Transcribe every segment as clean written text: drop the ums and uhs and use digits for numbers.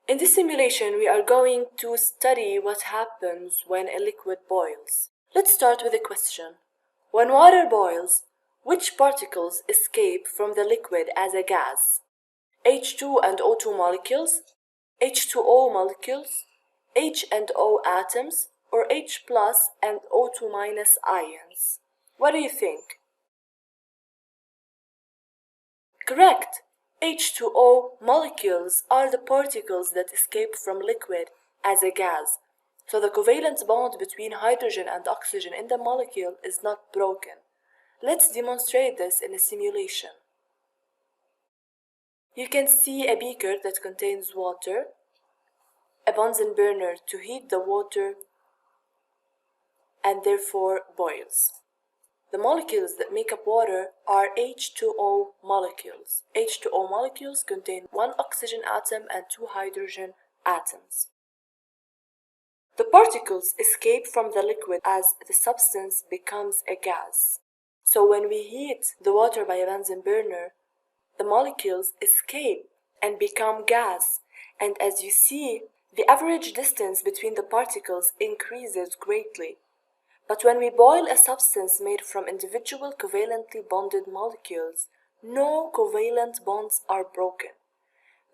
In this simulation, we are going to study what happens when a liquid boils. Let's start with a question. When water boils, which particles escape from the liquid as a gas? H2 and O2 molecules, H2O molecules, H and O atoms, or H plus and O2 minus ions? What do you think? Correct! H2O molecules are the particles that escape from liquid as a gas, so the covalent bond between hydrogen and oxygen in the molecule is not broken. Let's demonstrate this in a simulation. You can see a beaker that contains water, a Bunsen burner to heat the water, and therefore boils. The molecules that make up water are H2O molecules. H2O molecules contain one oxygen atom and two hydrogen atoms. The particles escape from the liquid as the substance becomes a gas. So when we heat the water by a Bunsen burner, the molecules escape and become gas, and as you see, the average distance between the particles increases greatly. But when we boil a substance made from individual covalently bonded molecules, no covalent bonds are broken.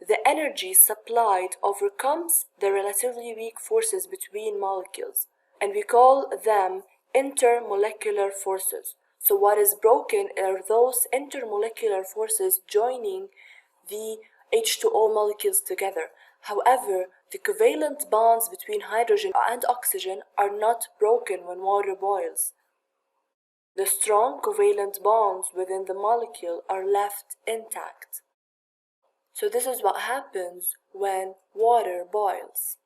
The energy supplied overcomes the relatively weak forces between molecules, and we call them intermolecular forces. So what is broken are those intermolecular forces joining the H2O molecules together. However, the covalent bonds between hydrogen and oxygen are not broken when water boils. The strong covalent bonds within the molecule are left intact. So this is what happens when water boils.